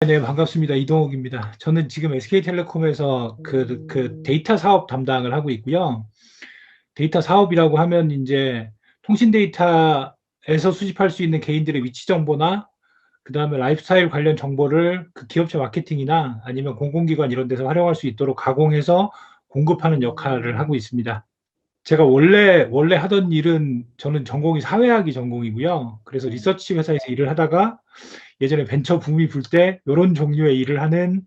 네, 반갑습니다. 이동욱입니다. 저는 지금 SK텔레콤에서 그 데이터 사업 담당을 하고 있고요. 데이터 사업이라고 하면 이제 통신 데이터에서 수집할 수 있는 개인들의 위치 정보나 그다음에 라이프스타일 관련 정보를 그 기업체 마케팅이나 아니면 공공기관 이런 데서 활용할 수 있도록 가공해서 공급하는 역할을 하고 있습니다. 제가 원래 하던 일은 저는 전공이 사회학이 전공이고요. 그래서 리서치 회사에서 일을 하다가 예전에 벤처 붐이 불 때 요런 종류의 일을 하는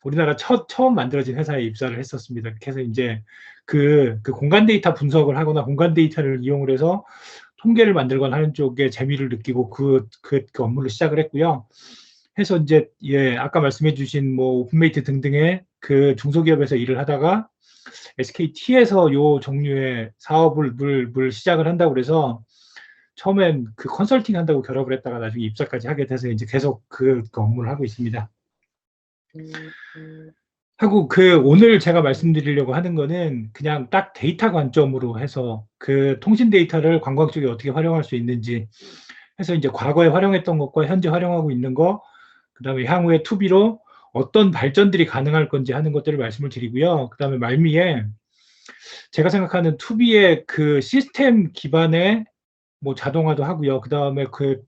우리나라 처음 만들어진 회사에 입사를 했었습니다. 그래서 이제 그 공간 데이터 분석을 하거나 공간 데이터를 이용을 해서 통계를 만들거나 하는 쪽에 재미를 느끼고 그 업무를 시작을 했고요. 해서 이제 예, 아까 말씀해 주신 뭐 오픈메이트 등등의 그 중소기업에서 일을 하다가 SKT에서 요 종류의 사업을 시작을 한다고 그래서 처음엔 그 컨설팅 한다고 결합을 했다가 나중에 입사까지 하게 돼서 이제 계속 그 업무를 하고 있습니다. 하고 그 오늘 제가 말씀드리려고 하는 거는 그냥 딱 데이터 관점으로 해서 그 통신 데이터를 관광 쪽에 어떻게 활용할 수 있는지 해서 이제 과거에 활용했던 것과 현재 활용하고 있는 거, 그다음에 향후에 투비로 어떤 발전들이 가능할 건지 하는 것들을 말씀을 드리고요. 그다음에 말미에 제가 생각하는 투비의 그 시스템 기반의 뭐 자동화도 하고요. 그다음에 그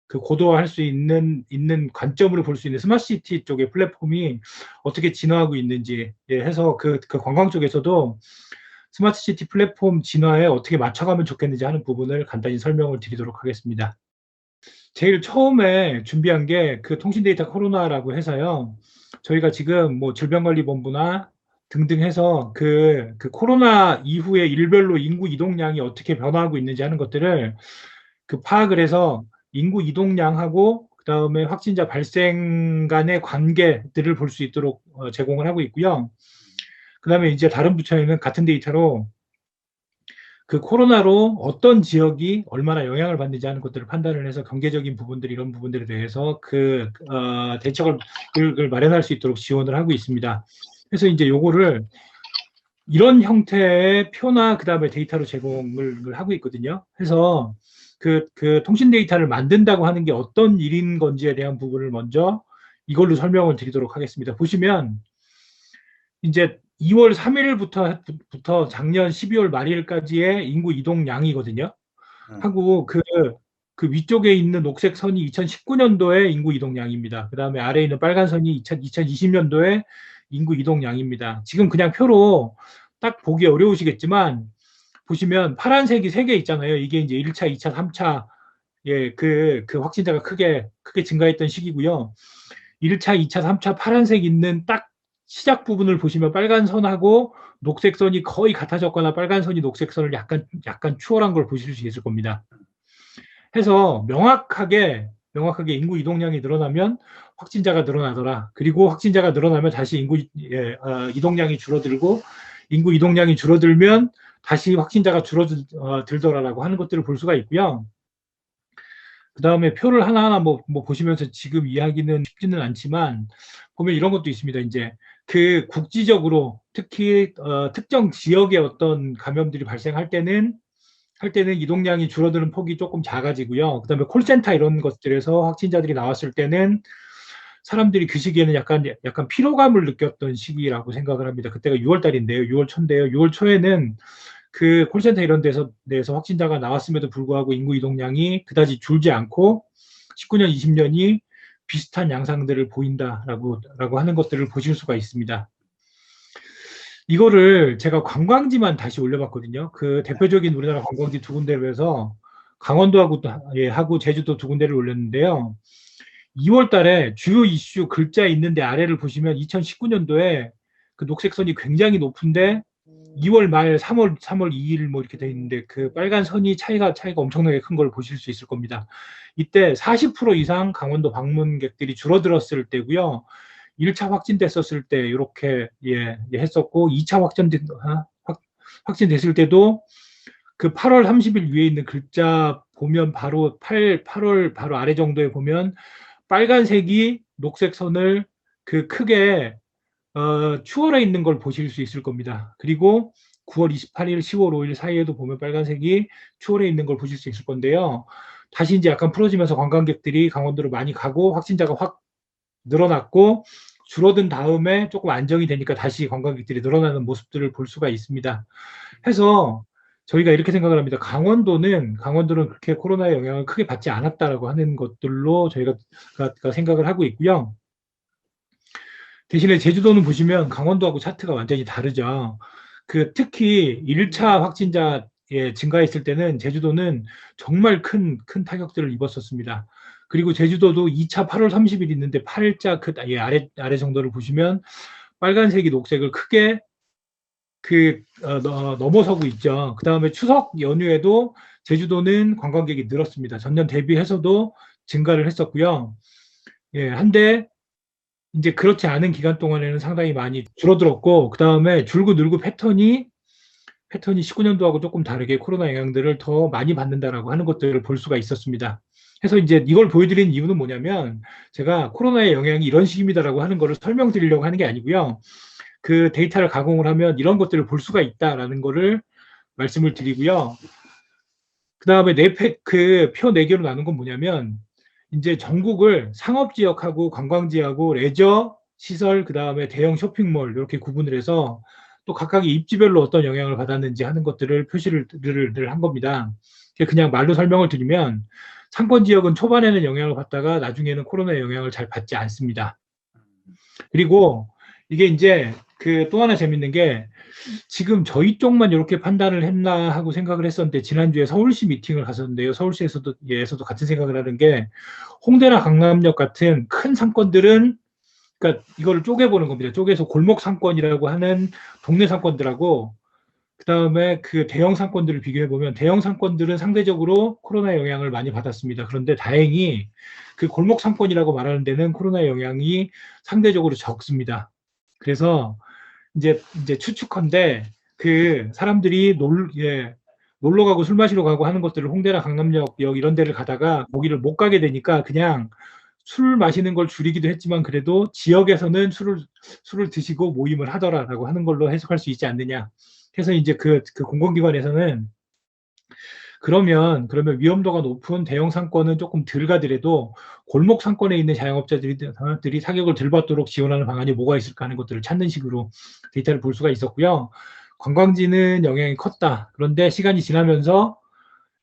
고도화할 수 있는 관점으로 볼 수 있는 스마트시티 쪽의 플랫폼이 어떻게 진화하고 있는지 예, 해서 그 관광 쪽에서도 스마트시티 플랫폼 진화에 어떻게 맞춰가면 좋겠는지 하는 부분을 간단히 설명을 드리도록 하겠습니다. 제일 처음에 준비한 게 그 통신데이터 코로나라고 해서요. 저희가 지금 뭐 질병관리본부나 등등 해서 그 코로나 이후에 일별로 인구 이동량이 어떻게 변화하고 있는지 하는 것들을 그 파악을 해서 인구 이동량하고 그다음에 확진자 발생 간의 관계들을 볼 수 있도록 제공을 하고 있고요. 그다음에 이제 다른 부처에는 같은 데이터로 그 코로나로 어떤 지역이 얼마나 영향을 받는지 하는 것들을 판단을 해서 경제적인 부분들 이런 부분들에 대해서 대책을 마련할 수 있도록 지원을 하고 있습니다. 그래서 이제 요거를 이런 형태의 표나 그다음에 데이터로 제공을 하고 있거든요. 그래서 그 통신 데이터를 만든다고 하는 게 어떤 일인 건지에 대한 부분을 먼저 이걸로 설명을 드리도록 하겠습니다. 보시면 이제 2월 3일부터 작년 12월 말일까지의 인구 이동량이거든요. 하고 그 위쪽에 있는 녹색 선이 2019년도의 인구 이동량입니다. 그 다음에 아래에 있는 빨간 선이 2020년도의 인구 이동량입니다. 지금 그냥 표로 딱 보기 어려우시겠지만 보시면 파란색이 3개 있잖아요. 이게 이제 1차, 2차, 3차 예, 그 확진자가 크게 증가했던 시기고요. 1차, 2차, 3차 파란색 있는 딱 시작 부분을 보시면 빨간 선하고 녹색 선이 거의 같아졌거나 빨간 선이 녹색 선을 약간 추월한 걸 보실 수 있을 겁니다. 해서 명확하게 인구 이동량이 늘어나면 확진자가 늘어나더라. 그리고 확진자가 늘어나면 다시 이동량이 줄어들고 인구 이동량이 줄어들면 다시 확진자가 줄어들더라라고 하는 것들을 볼 수가 있고요. 그 다음에 표를 하나하나 뭐 보시면서 지금 이야기는 쉽지는 않지만 보면 이런 것도 있습니다. 이제 그 국지적으로 특히 특정 지역의 어떤 감염들이 발생할 때는 이동량이 줄어드는 폭이 조금 작아지고요. 그다음에 콜센터 이런 것들에서 확진자들이 나왔을 때는 사람들이 그 시기에는 약간 피로감을 느꼈던 시기라고 생각을 합니다. 그때가 6월 달인데요. 6월 초인데요. 6월 초에는 그 콜센터 이런 데서 확진자가 나왔음에도 불구하고 인구 이동량이 그다지 줄지 않고 19년, 20년이 비슷한 양상들을 보인다라고 하는 것들을 보실 수가 있습니다. 이거를 제가 관광지만 다시 올려봤거든요. 그 대표적인 우리나라 관광지 2군데를 해서 강원도하고 하고 제주도 2군데를 올렸는데요. 2월 달에 주요 이슈 글자 있는데 아래를 보시면 2019년도에 그 녹색선이 굉장히 높은데 2월 말 3월 2일 뭐 이렇게 돼 있는데 그 빨간 선이 차이가 엄청나게 큰 걸 보실 수 있을 겁니다. 이때 40% 이상 강원도 방문객들이 줄어들었을 때고요. 1차 확진됐었을 때 이렇게 했었고 2차 확진됐을 때도 그 8월 30일 위에 있는 글자 보면 바로 8월 바로 아래 정도에 보면 빨간색이 녹색 선을 그 크게 추월해 있는 걸 보실 수 있을 겁니다. 그리고 9월 28일, 10월 5일 사이에도 보면 빨간색이 추월해 있는 걸 보실 수 있을 건데요. 다시 이제 약간 풀어지면서 관광객들이 강원도로 많이 가고 확진자가 확 늘어났고 줄어든 다음에 조금 안정이 되니까 다시 관광객들이 늘어나는 모습들을 볼 수가 있습니다. 해서 저희가 이렇게 생각을 합니다. 강원도는 그렇게 코로나의 영향을 크게 받지 않았다라고 하는 것들로 저희가 생각을 하고 있고요. 대신에 제주도는 보시면 강원도하고 차트가 완전히 다르죠. 특히 1차 확진자 증가했을 때는 제주도는 정말 큰 타격들을 입었었습니다. 그리고 제주도도 2차 8월 30일 있는데 8자 아래 정도를 보시면 빨간색이 녹색을 크게 넘어서고 있죠. 그 다음에 추석 연휴에도 제주도는 관광객이 늘었습니다. 전년 대비해서도 증가를 했었고요. 한데 이제 그렇지 않은 기간 동안에는 상당히 많이 줄어들었고, 그 다음에 줄고 늘고 패턴이 19년도하고 조금 다르게 코로나 영향들을 더 많이 받는다라고 하는 것들을 볼 수가 있었습니다. 그래서 이제 이걸 보여드린 이유는 뭐냐면, 제가 코로나의 영향이 이런 식입니다라고 하는 것을 설명드리려고 하는 게 아니고요. 그 데이터를 가공을 하면 이런 것들을 볼 수가 있다라는 거를 말씀을 드리고요. 그 다음에 표 4개로 나눈 건 뭐냐면, 이제 전국을 상업지역하고 관광지하고 레저, 시설, 그 다음에 대형 쇼핑몰 이렇게 구분을 해서 또 각각의 입지별로 어떤 영향을 받았는지 하는 것들을 표시를 한 겁니다. 그냥 말로 설명을 드리면 상권지역은 초반에는 영향을 받다가 나중에는 코로나의 영향을 잘 받지 않습니다. 그리고 이게 이제 또 하나 재밌는 게 지금 저희 쪽만 이렇게 판단을 했나 하고 생각을 했었는데 지난주에 서울시 미팅을 갔었는데요. 서울시에서도 같은 생각을 하는 게 홍대나 강남역 같은 큰 상권들은 그러니까 이거를 쪼개보는 겁니다. 쪼개서 골목 상권이라고 하는 동네 상권들하고 그다음에 대형 상권들을 비교해보면 대형 상권들은 상대적으로 코로나 영향을 많이 받았습니다. 그런데 다행히 골목 상권이라고 말하는 데는 코로나 영향이 상대적으로 적습니다. 그래서 이제 추측컨대 사람들이 놀러 가고 술 마시러 가고 하는 것들을 홍대나 강남역 이런 데를 가다가 거기를 못 가게 되니까 그냥 술 마시는 걸 줄이기도 했지만 그래도 지역에서는 술을 드시고 모임을 하더라라고 하는 걸로 해석할 수 있지 않느냐. 그래서 이제 공공기관에서는 그러면 위험도가 높은 대형 상권은 조금 덜 가더라도 골목 상권에 있는 자영업자들이 타격을 덜 받도록 지원하는 방안이 뭐가 있을까 하는 것들을 찾는 식으로 데이터를 볼 수가 있었고요. 관광지는 영향이 컸다. 그런데 시간이 지나면서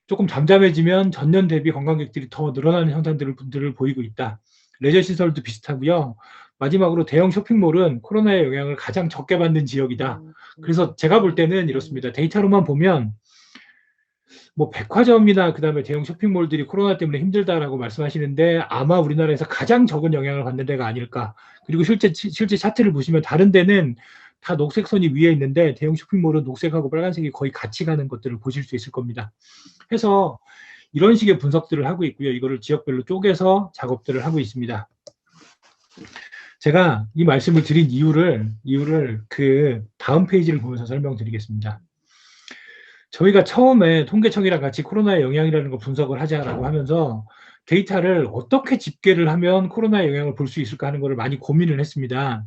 조금 잠잠해지면 전년 대비 관광객들이 더 늘어나는 현상들을 보이고 있다. 레저 시설도 비슷하고요. 마지막으로 대형 쇼핑몰은 코로나의 영향을 가장 적게 받는 지역이다. 그래서 제가 볼 때는 이렇습니다. 데이터로만 보면 뭐 백화점이나 그다음에 대형 쇼핑몰들이 코로나 때문에 힘들다라고 말씀하시는데 아마 우리나라에서 가장 적은 영향을 받는 데가 아닐까. 그리고 실제 차트를 보시면 다른 데는 다 녹색선이 위에 있는데 대형 쇼핑몰은 녹색하고 빨간색이 거의 같이 가는 것들을 보실 수 있을 겁니다. 해서 이런 식의 분석들을 하고 있고요. 이거를 지역별로 쪼개서 작업들을 하고 있습니다. 제가 이 말씀을 드린 이유를 다음 페이지를 보면서 설명드리겠습니다. 저희가 처음에 통계청이랑 같이 코로나의 영향이라는 걸 분석을 하자라고 하면서 데이터를 어떻게 집계를 하면 코로나의 영향을 볼 수 있을까 하는 것을 많이 고민을 했습니다.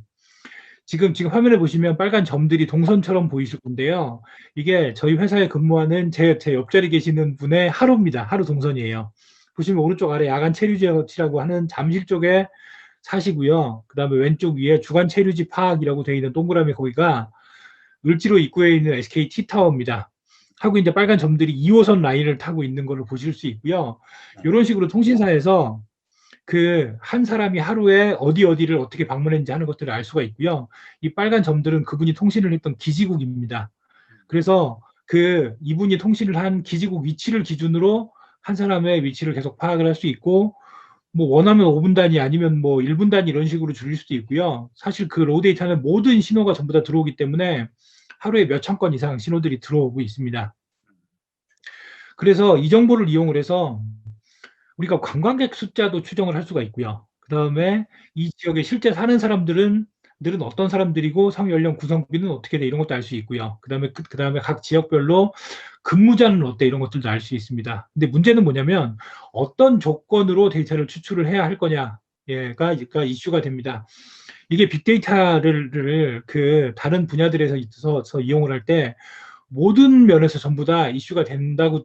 지금 화면에 보시면 빨간 점들이 동선처럼 보이실 건데요. 이게 저희 회사에 근무하는 제 옆자리 계시는 분의 하루입니다. 하루 동선이에요. 보시면 오른쪽 아래 야간 체류지라고 하는 잠실 쪽에 사시고요. 그 다음에 왼쪽 위에 주간 체류지 파악이라고 되어 있는 동그라미 거기가 을지로 입구에 있는 SK T타워입니다. 하고 이제 빨간 점들이 2호선 라인을 타고 있는 걸로 보실 수 있고요. 이런 식으로 통신사에서 한 사람이 하루에 어디를 어떻게 방문했는지 하는 것들을 알 수가 있고요. 이 빨간 점들은 그분이 통신을 했던 기지국입니다. 그래서 이분이 통신을 한 기지국 위치를 기준으로 한 사람의 위치를 계속 파악을 할 수 있고 뭐 원하면 5분 단위 아니면 뭐 1분 단위 이런 식으로 줄일 수도 있고요. 사실 로우 데이터는 모든 신호가 전부 다 들어오기 때문에 하루에 몇천 건 이상 신호들이 들어오고 있습니다. 그래서 이 정보를 이용을 해서 우리가 관광객 숫자도 추정을 할 수가 있고요. 그 다음에 이 지역에 실제 사는 사람들은 어떤 사람들이고 성연령 구성비는 어떻게 돼 이런 것도 알 수 있고요. 그 다음에 각 지역별로 근무자는 어때 이런 것들도 알 수 있습니다. 근데 문제는 뭐냐면 어떤 조건으로 데이터를 추출을 해야 할 거냐가 이슈가 됩니다. 이게 빅데이터를 다른 분야들에서 있어서 이용을 할 때 모든 면에서 전부 다 이슈가 된다고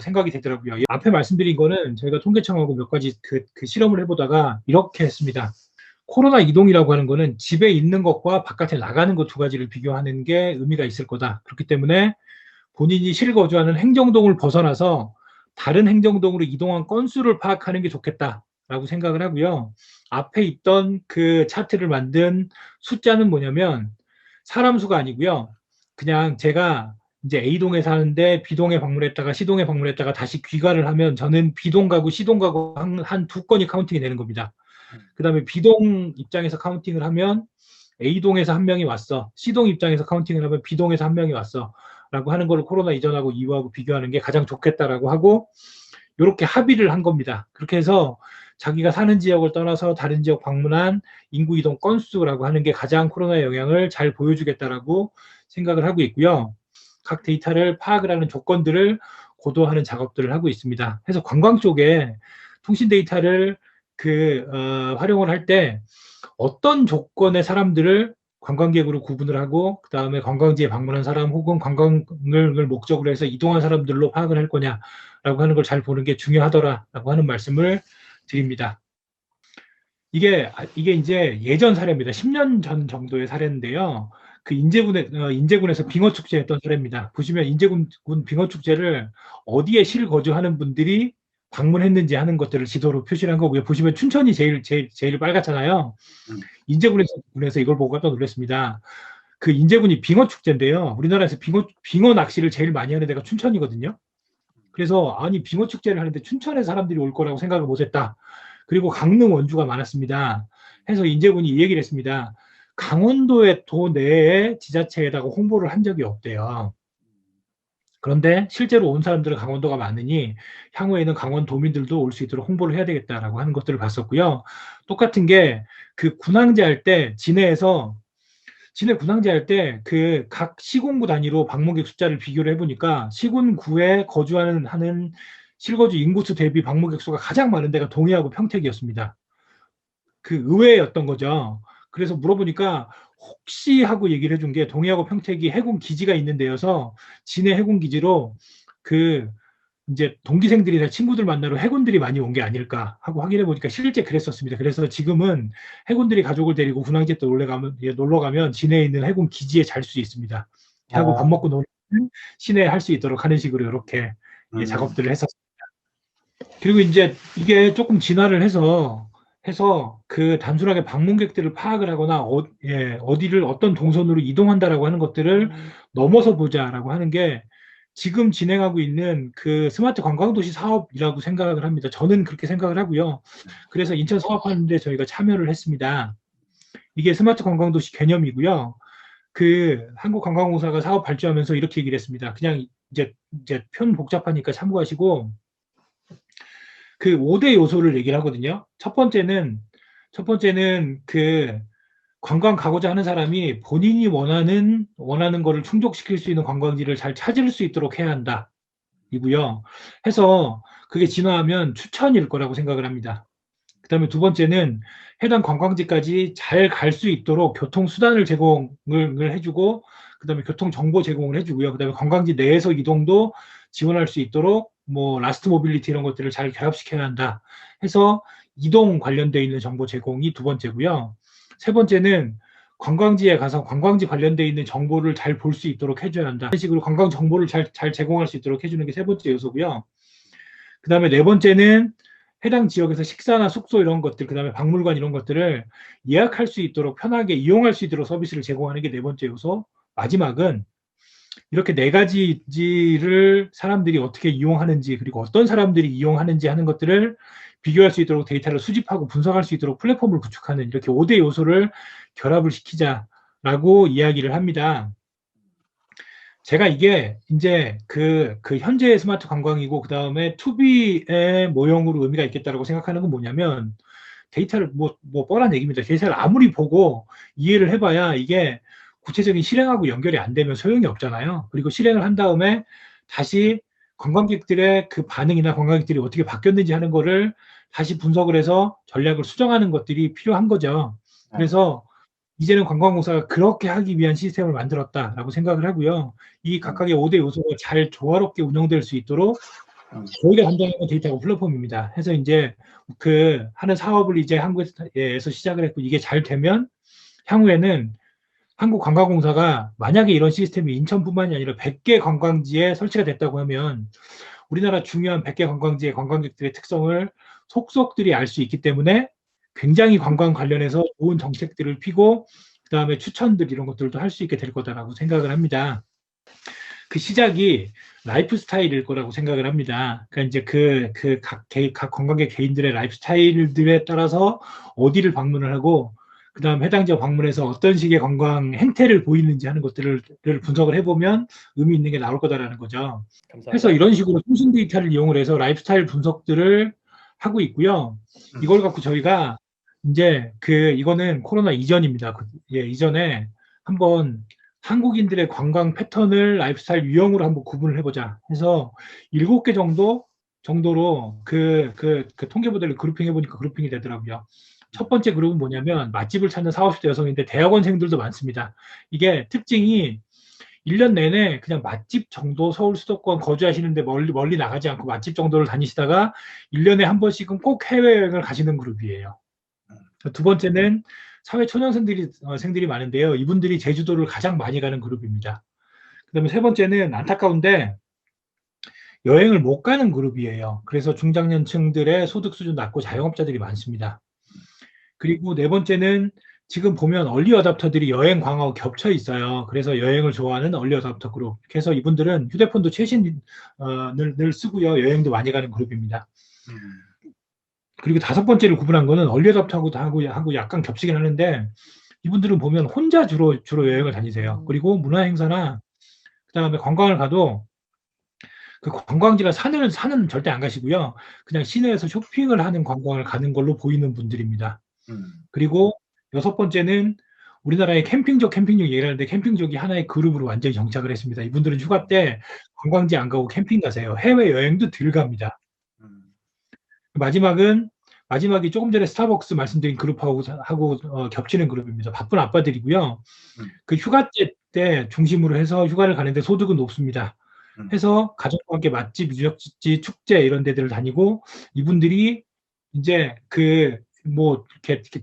생각이 되더라고요. 앞에 말씀드린 거는 저희가 통계청하고 몇 가지 실험을 해보다가 이렇게 했습니다. 코로나 이동이라고 하는 거는 집에 있는 것과 바깥에 나가는 것 두 가지를 비교하는 게 의미가 있을 거다. 그렇기 때문에 본인이 실거주하는 행정동을 벗어나서 다른 행정동으로 이동한 건수를 파악하는 게 좋겠다라고 생각을 하고요. 앞에 있던 그 차트를 만든 숫자는 뭐냐면 사람 수가 아니고요. 그냥 제가 이제 A동에 사는데 B동에 방문했다가 C동에 방문했다가 다시 귀가를 하면 저는 B동 가고 C동 가고 한 두 건이 카운팅이 되는 겁니다. 그 다음에 B동 입장에서 카운팅을 하면 A동에서 한 명이 왔어. C동 입장에서 카운팅을 하면 B동에서 한 명이 왔어. 라고 하는 걸 코로나 이전하고 이후하고 비교하는 게 가장 좋겠다라고 하고 이렇게 합의를 한 겁니다. 그렇게 해서 자기가 사는 지역을 떠나서 다른 지역 방문한 인구 이동 건수라고 하는 게 가장 코로나의 영향을 잘 보여주겠다라고 생각을 하고 있고요. 각 데이터를 파악을 하는 조건들을 고도화하는 작업들을 하고 있습니다. 그래서 관광 쪽에 통신 데이터를 활용을 할 때 어떤 조건의 사람들을 관광객으로 구분을 하고 그 다음에 관광지에 방문한 사람 혹은 관광을 목적으로 해서 이동한 사람들로 파악을 할 거냐라고 하는 걸 잘 보는 게 중요하더라라고 하는 말씀을 드립니다. 이게 이제 예전 사례입니다. 10년 전 정도의 사례인데요. 그 인제군에서 빙어 축제했던 사례입니다. 보시면 인제군 빙어 축제를 어디에 실거주하는 분들이 방문했는지 하는 것들을 지도로 표시를 한 거고요. 보시면 춘천이 제일 빨갛잖아요. 인제군에서 이걸 보고 깜짝 놀랐습니다. 그 인제군이 빙어 축제인데요. 우리나라에서 빙어 낚시를 제일 많이 하는 데가 춘천이거든요. 그래서 아니 빙어 축제를 하는데 춘천에 사람들이 올 거라고 생각을 못했다. 그리고 강릉 원주가 많았습니다. 해서 인제군이 이 얘기를 했습니다. 강원도의 도 내에 지자체에다가 홍보를 한 적이 없대요. 그런데 실제로 온 사람들은 강원도가 많으니 향후에는 강원도민들도 올 수 있도록 홍보를 해야 되겠다라고 하는 것들을 봤었고요. 똑같은 게 그 군항제 할 때 진해 군항제 할 때 그 각 시군구 단위로 방문객 숫자를 비교를 해보니까 시군구에 하는 실거주 인구수 대비 방문객 수가 가장 많은 데가 동해하고 평택이었습니다. 그 의외였던 거죠. 그래서 물어보니까 혹시 하고 얘기를 해준 게 동해하고 평택이 해군 기지가 있는 데여서 진해 해군 기지로 이제 동기생들이나 친구들 만나러 해군들이 많이 온 게 아닐까 하고 확인해 보니까 실제 그랬었습니다. 그래서 지금은 해군들이 가족을 데리고 군항제 때 놀러 가면 진해에 있는 해군 기지에 잘 수 있습니다. 하고 밥 먹고 노는 시내에 할 수 있도록 하는 식으로 이렇게 작업들을 했었습니다. 그리고 이제 이게 조금 진화를 해서 그 단순하게 방문객들을 파악을 하거나 어디를 어떤 동선으로 이동한다라고 하는 것들을 넘어서 보자라고 하는 게 지금 진행하고 있는 그 스마트 관광도시 사업이라고 생각을 합니다. 저는 그렇게 생각을 하고요. 그래서 인천 사업하는데 저희가 참여를 했습니다. 이게 스마트 관광도시 개념이고요. 그 한국관광공사가 사업 발주하면서 이렇게 얘기를 했습니다. 그냥 이제 편 복잡하니까 참고하시고 그 5대 요소를 얘기를 하거든요. 첫 번째는 그 관광 가고자 하는 사람이 본인이 원하는 거를 충족시킬 수 있는 관광지를 잘 찾을 수 있도록 해야 한다. 이고요. 해서 그게 진화하면 추천일 거라고 생각을 합니다. 그 다음에 두 번째는 해당 관광지까지 잘 갈 수 있도록 교통수단을 제공을 해주고 그 다음에 교통정보 제공을 해주고요. 그 다음에 관광지 내에서 이동도 지원할 수 있도록 뭐 라스트 모빌리티 이런 것들을 잘 결합시켜야 한다. 해서 이동 관련되어 있는 정보 제공이 두 번째고요. 세 번째는 관광지에 가서 관광지 관련되어 있는 정보를 잘 볼 수 있도록 해줘야 한다. 이런 식으로 관광 정보를 잘 제공할 수 있도록 해주는 게 세 번째 요소고요. 그 다음에 네 번째는 해당 지역에서 식사나 숙소 이런 것들, 그 다음에 박물관 이런 것들을 예약할 수 있도록 편하게 이용할 수 있도록 서비스를 제공하는 게 네 번째 요소. 마지막은 이렇게 네 가지를 사람들이 어떻게 이용하는지 그리고 어떤 사람들이 이용하는지 하는 것들을 비교할 수 있도록 데이터를 수집하고 분석할 수 있도록 플랫폼을 구축하는 이렇게 5대 요소를 결합을 시키자라고 이야기를 합니다. 제가 이게 이제 그 현재의 스마트 관광이고 그 다음에 투비의 모형으로 의미가 있겠다라고 생각하는 건 뭐냐면 데이터를 뭐 뻔한 얘기입니다. 데이터를 아무리 보고 이해를 해봐야 이게 구체적인 실행하고 연결이 안 되면 소용이 없잖아요. 그리고 실행을 한 다음에 다시 관광객들의 그 반응이나 관광객들이 어떻게 바뀌었는지 하는 거를 다시 분석을 해서 전략을 수정하는 것들이 필요한 거죠. 그래서 이제는 관광공사가 그렇게 하기 위한 시스템을 만들었다라고 생각을 하고요. 이 각각의 5대 요소가 잘 조화롭게 운영될 수 있도록 저희가 담당하는 데이터가 플랫폼입니다. 해서 이제 그 하는 사업을 이제 한국에서 시작을 했고, 이게 잘 되면 향후에는 한국관광공사가 만약에 이런 시스템이 인천뿐만이 아니라 100개 관광지에 설치가 됐다고 하면 우리나라 중요한 100개 관광지의 관광객들의 특성을 속속들이 알 수 있기 때문에 굉장히 관광 관련해서 좋은 정책들을 피고 그다음에 추천들 이런 것들도 할 수 있게 될 거다라고 생각을 합니다. 그 시작이 라이프 스타일일 거라고 생각을 합니다. 그러니까 이제 각 관광객 개인들의 라이프 스타일들에 따라서 어디를 방문을 하고 그다음 해당 지역 방문해서 어떤 식의 관광 행태를 보이는지 하는 것들을 분석을 해보면 의미 있는 게 나올 거다라는 거죠. 감사합니다. 그래서 이런 식으로 통신 데이터를 이용을 해서 라이프 스타일 분석들을 하고 있고요. 이걸 갖고 저희가 이제 이거는 코로나 이전입니다. 이전에 한번 한국인들의 관광 패턴을 라이프 스타일 유형으로 한번 구분을 해보자 해서 7개 정도로 그 통계 모델을 그룹핑 해보니까 그룹핑이 되더라고요. 첫 번째 그룹은 뭐냐면 맛집을 찾는 40, 50대 여성인데 대학원생들도 많습니다. 이게 특징이 1년 내내 그냥 맛집 정도 서울 수도권 거주하시는데 멀리 나가지 않고 맛집 정도를 다니시다가 1년에 한 번씩은 꼭 해외여행을 가시는 그룹이에요. 두 번째는 사회 초년생들이 많은데요. 이분들이 제주도를 가장 많이 가는 그룹입니다. 그다음에 세 번째는 안타까운데 여행을 못 가는 그룹이에요. 그래서 중장년층들의 소득 수준 낮고 자영업자들이 많습니다. 그리고 네 번째는 지금 보면 얼리 어답터들이 여행 광하고 겹쳐 있어요. 그래서 여행을 좋아하는 얼리 어답터 그룹. 그래서 이분들은 휴대폰도 최신을 쓰고요. 여행도 많이 가는 그룹입니다. 그리고 다섯 번째를 구분한 거는 얼리 어답터하고 약간 겹치긴 하는데 이분들은 보면 혼자 주로 여행을 다니세요. 그리고 문화행사나 그다음에 관광을 가도 그 관광지나 산은 절대 안 가시고요. 그냥 시내에서 쇼핑을 하는 관광을 가는 걸로 보이는 분들입니다. 그리고 여섯 번째는 우리나라의 캠핑족 얘기를 하는데 캠핑족이 하나의 그룹으로 완전히 정착을 했습니다. 이분들은 휴가 때 관광지 안 가고 캠핑 가세요. 해외여행도 덜 갑니다. 마지막이 조금 전에 스타벅스 말씀드린 그룹하고 겹치는 그룹입니다. 바쁜 아빠들이고요. 그 휴가 때 중심으로 해서 휴가를 가는데 소득은 높습니다. 해서 가족과 함께 맛집, 유적지, 축제 이런 데들을 다니고 이분들이 이제 이렇게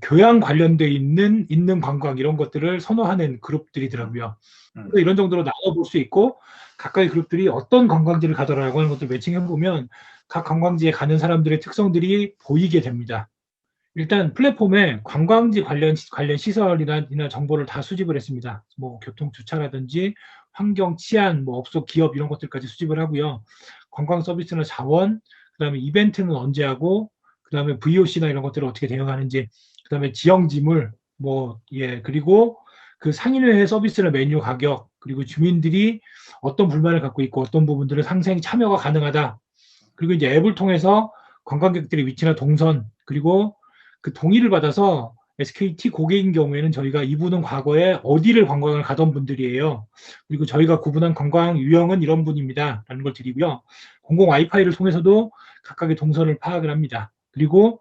교양 관련돼 있는 관광 이런 것들을 선호하는 그룹들이더라고요. 그래서 이런 정도로 나눠볼 수 있고 각각의 그룹들이 어떤 관광지를 가더라고 하는 것들 매칭해보면 각 관광지에 가는 사람들의 특성들이 보이게 됩니다. 일단 플랫폼에 관광지 관련 시설이나 정보를 다 수집을 했습니다. 뭐 교통 주차라든지 환경, 치안, 뭐 업소, 기업 이런 것들까지 수집을 하고요. 관광 서비스나 자원, 그다음에 이벤트는 언제 하고, 그다음에 VOC나 이런 것들을 어떻게 대응하는지, 그다음에 지형 지물, 그리고 그 상인회의 서비스나 메뉴 가격, 그리고 주민들이 어떤 불만을 갖고 있고 어떤 부분들을 상생 참여가 가능하다. 그리고 이제 앱을 통해서 관광객들의 위치나 동선, 그리고 그 동의를 받아서 SKT 고객인 경우에는 저희가 이분은 과거에 어디를 관광을 가던 분들이에요. 그리고 저희가 구분한 관광 유형은 이런 분입니다. 라는 걸 드리고요. 공공 와이파이를 통해서도 각각의 동선을 파악을 합니다. 그리고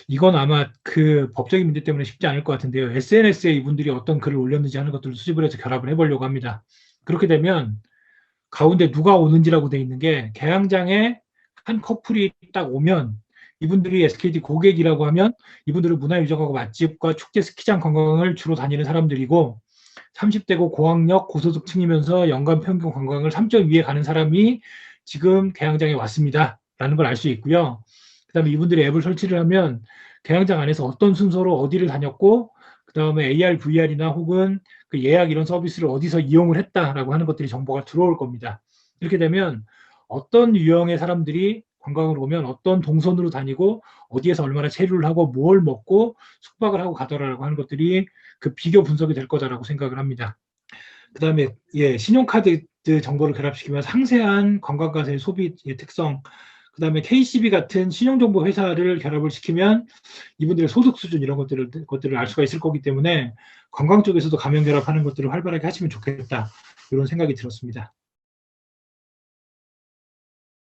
이건 아마 그 법적인 문제 때문에 쉽지 않을 것 같은데요. SNS에 이분들이 어떤 글을 올렸는지 하는 것들을 수집을 해서 결합을 해보려고 합니다. 그렇게 되면 가운데 누가 오는지라고 돼 있는 게 개항장에 한 커플이 딱 오면 이분들이 SKT 고객이라고 하면 이분들은 문화유적하고 맛집과 축제 스키장 관광을 주로 다니는 사람들이고 30대고 고학력 고소득층이면서 연간 평균 관광을 3.2에 가는 사람이 지금 개항장에 왔습니다. 라는 걸 알 수 있고요. 그 다음에 이분들이 앱을 설치를 하면 개항장 안에서 어떤 순서로 어디를 다녔고 그 다음에 AR, VR이나 혹은 그 예약 이런 서비스를 어디서 이용을 했다라고 하는 것들이 정보가 들어올 겁니다. 이렇게 되면 어떤 유형의 사람들이 관광을 오면 어떤 동선으로 다니고 어디에서 얼마나 체류를 하고 뭘 먹고 숙박을 하고 가더라라고 하는 것들이 그 비교 분석이 될 거다라고 생각을 합니다. 그 다음에 신용카드 정보를 결합시키면 상세한 관광가의 소비의 특성, 그 다음에 KCB 같은 신용정보 회사를 결합을 시키면 이분들의 소득 수준 이런 것들을 알 수가 있을 거기 때문에 관광 쪽에서도 가맹 결합하는 것들을 활발하게 하시면 좋겠다 이런 생각이 들었습니다.